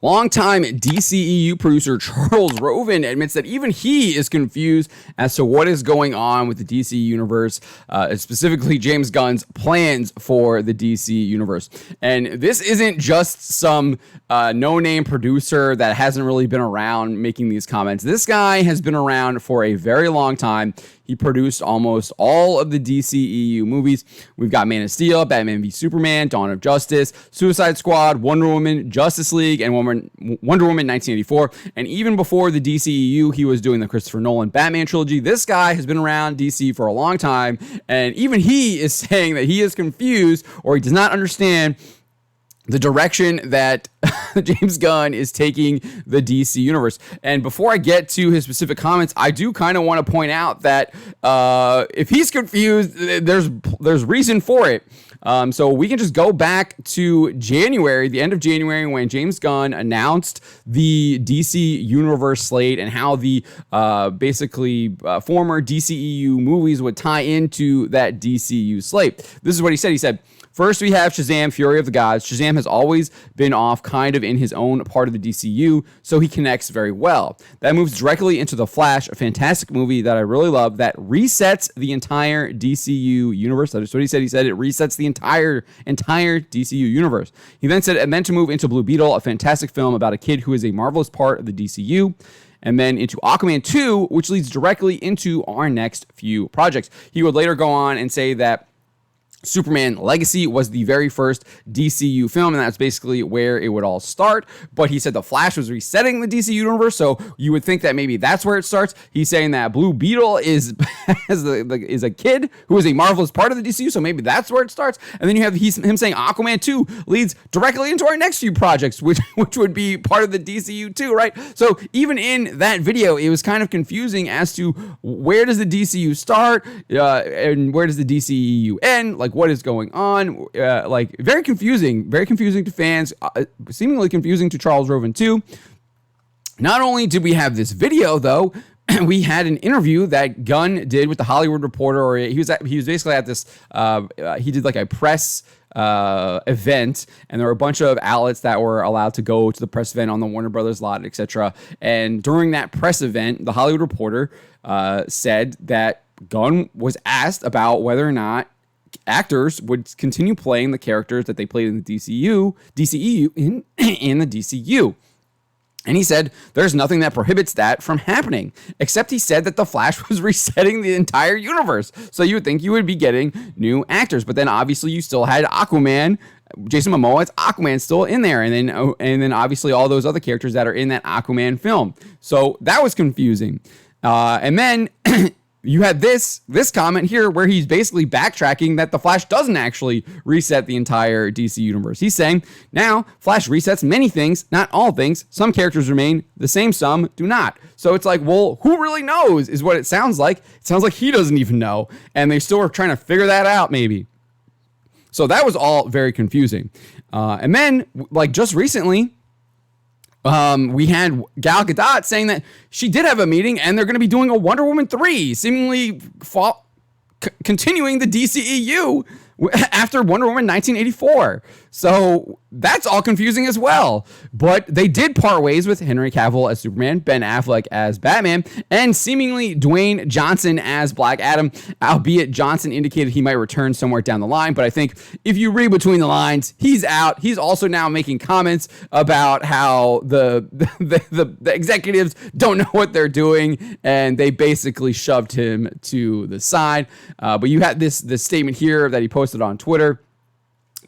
Longtime DCEU producer Charles Roven admits that even he is confused as to what is going on with the DC universe, specifically James Gunn's plans for the DC universe. And this isn't just some no-name producer that hasn't really been around making these comments. This guy has been around for a very long time. He produced almost all of the DCEU movies. We've got Man of Steel, Batman v Superman, Dawn of Justice, Suicide Squad, Wonder Woman, Justice League, and Wonder Woman 1984. And even before the DCEU, he was doing the Christopher Nolan Batman trilogy. This guy has been around DC for a long time, and even he is saying that he is confused or he does not understand the direction that James Gunn is taking the DC universe. And before I get to his specific comments, I do kind of want to point out that if he's confused, there's reason for it. So we can just go back to January, the end of January, when James Gunn announced the DC Universe slate and how the former DCEU movies would tie into that DCU slate. This is what he said. He said, first, we have Shazam, Fury of the Gods. Shazam has always been off kind of in his own part of the DCU, so he connects very well. That moves directly into The Flash, a fantastic movie that I really love that resets the entire DCU universe. That's what he said. He said it resets the entire DCU universe. He then said, and then to move into Blue Beetle, a fantastic film about a kid who is a marvelous part of the DCU. And then into Aquaman 2, which leads directly into our next few projects. He would later go on and say that Superman Legacy was the very first DCU film, and that's basically where it would all start. But he said The Flash was resetting the DC universe, so you would think that maybe that's where it starts. He's saying that Blue Beetle is a kid who is a marvelous part of the DCU, so maybe that's where it starts. And then you have him saying Aquaman 2 leads directly into our next few projects, which would be part of the DCU too, right? So even in that video, it was kind of confusing as to where does the DCU start and where does the DCEU end? Like, what is going on? Very confusing to fans, seemingly confusing to Charles Roven too. Not only did we have this video, though, we had an interview that Gunn did with the Hollywood Reporter, or he was basically at this. He did like a press event, and there were a bunch of outlets that were allowed to go to the press event on the Warner Brothers lot, etc. And during that press event, the Hollywood Reporter said that Gunn was asked about whether or not actors would continue playing the characters that they played in the DCEU in the DCU. And he said, there's nothing that prohibits that from happening, except he said that The Flash was resetting the entire universe. So you would think you would be getting new actors, but then obviously you still had Aquaman, Jason Momoa's Aquaman still in there. And then obviously all those other characters that are in that Aquaman film. So that was confusing. And then you had this comment here where he's basically backtracking that The Flash doesn't actually reset the entire DC universe. He's saying, now, Flash resets many things, not all things. Some characters remain the same, some do not. So it's like, well, who really knows is what it sounds like. It sounds like he doesn't even know, and they still are trying to figure that out maybe. So that was all very confusing. And then, like just recently, we had Gal Gadot saying that she did have a meeting and they're going to be doing a Wonder Woman 3, seemingly continuing the DCEU after Wonder Woman 1984. So that's all confusing as well. But they did part ways with Henry Cavill as Superman, Ben Affleck as Batman, and seemingly Dwayne Johnson as Black Adam, albeit Johnson indicated he might return somewhere down the line. But I think if you read between the lines, he's out. He's also now making comments about how the executives don't know what they're doing, and they basically shoved him to the side. But you had this statement here that he posted on Twitter,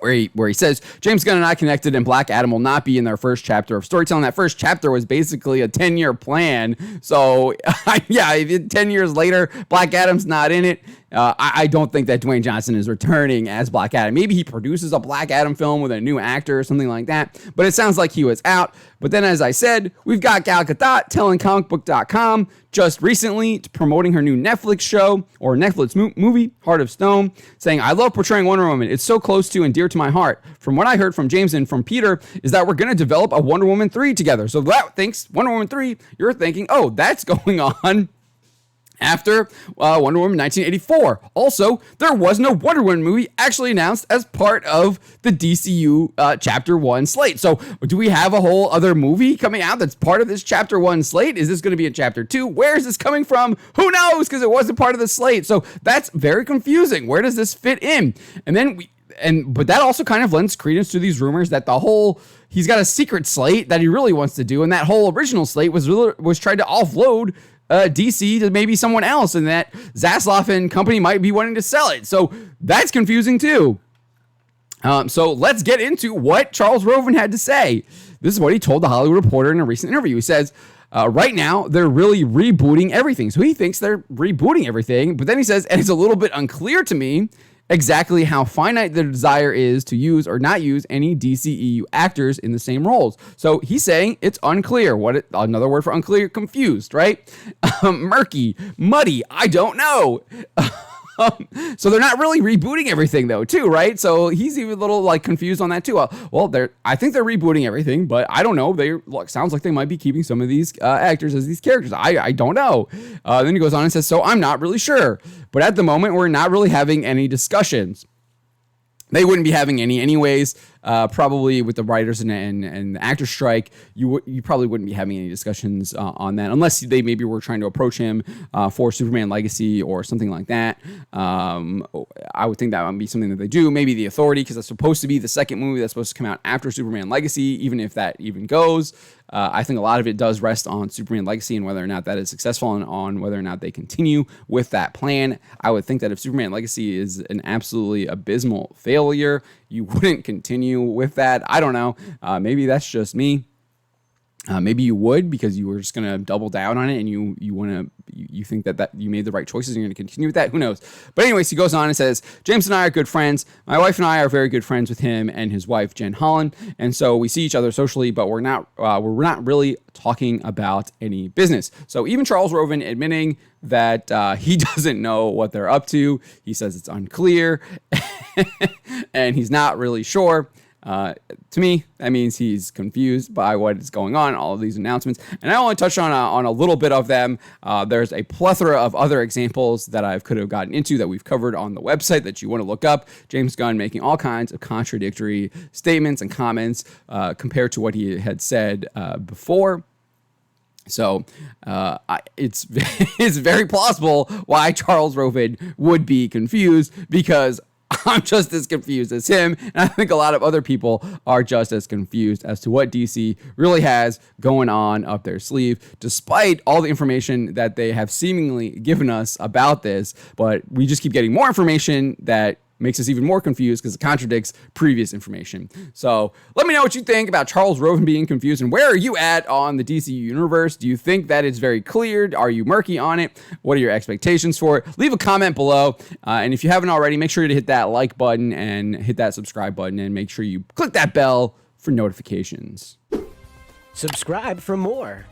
where he says, James Gunn and I connected, and Black Adam will not be in their first chapter of storytelling. That first chapter was basically a 10-year plan. So, 10 years later, Black Adam's not in it. I don't think that Dwayne Johnson is returning as Black Adam. Maybe he produces a Black Adam film with a new actor or something like that, but it sounds like he was out. But then, as I said, we've got Gal Gadot telling comicbook.com just recently promoting her new Netflix show or Netflix movie, Heart of Stone, saying, I love portraying Wonder Woman. It's so close to and dear to my heart. From what I heard from James and from Peter is that we're going to develop a Wonder Woman 3 together. So that thinks Wonder Woman 3, you're thinking, oh, that's going on after Wonder Woman 1984. Also, there was no Wonder Woman movie actually announced as part of the DCU Chapter 1 slate. So do we have a whole other movie coming out that's part of this Chapter 1 slate? Is this going to be in Chapter 2? Where is this coming from? Who knows? Because it wasn't part of the slate. So that's very confusing. Where does this fit in? And then but that also kind of lends credence to these rumors that he's got a secret slate that he really wants to do, and that whole original slate was tried to offload DC to maybe someone else, and that Zaslav and company might be wanting to sell it. So that's confusing too. So let's get into what Charles Roven had to say. This is what he told The Hollywood Reporter in a recent interview. He says, right now, they're really rebooting everything. So he thinks they're rebooting everything, but then he says, and it's a little bit unclear to me exactly how finite the desire is to use or not use any DCEU actors in the same roles. So he's saying it's unclear. Another word for unclear? Confused, right? Murky, muddy, I don't know. So they're not really rebooting everything though, too, right? So he's even a little confused on that too. I think they're rebooting everything, but I don't know. Sounds like they might be keeping some of these actors as these characters. I don't know. Then he goes on and says, so I'm not really sure. But at the moment, we're not really having any discussions. They wouldn't be having any anyways. Probably with the writers and the actor strike, you probably wouldn't be having any discussions on that unless they maybe were trying to approach him for Superman Legacy or something like that. I would think that would be something that they do. Maybe The Authority, because that's supposed to be the second movie that's supposed to come out after Superman Legacy, even if that even goes. I think a lot of it does rest on Superman Legacy and whether or not that is successful and on whether or not they continue with that plan. I would think that if Superman Legacy is an absolutely abysmal failure, you wouldn't continue with that. I don't know. Maybe that's just me. Maybe you would because you were just going to double down on it and you think that you made the right choices and you're going to continue with that. Who knows? But anyways, he goes on and says, James and I are good friends. My wife and I are very good friends with him and his wife, Jen Holland. And so we see each other socially, but we're not really talking about any business. So even Charles Roven admitting that he doesn't know what they're up to. He says it's unclear and he's not really sure. To me, that means he's confused by what is going on, all of these announcements. And I only touched on a little bit of them. There's a plethora of other examples that I could have gotten into that we've covered on the website that you want to look up. James Gunn making all kinds of contradictory statements and comments compared to what he had said before. So it's very plausible why Charles Roven would be confused, because I'm just as confused as him, and I think a lot of other people are just as confused as to what DC really has going on up their sleeve, despite all the information that they have seemingly given us about this. But we just keep getting more information that makes us even more confused because it contradicts previous information. So let me know what you think about Charles Roven being confused, and where are you at on the DC universe? Do you think that it's very clear? Are you murky on it? What are your expectations for it? Leave a comment below. And if you haven't already, make sure to hit that like button and hit that subscribe button, and make sure you click that bell for notifications. Subscribe for more.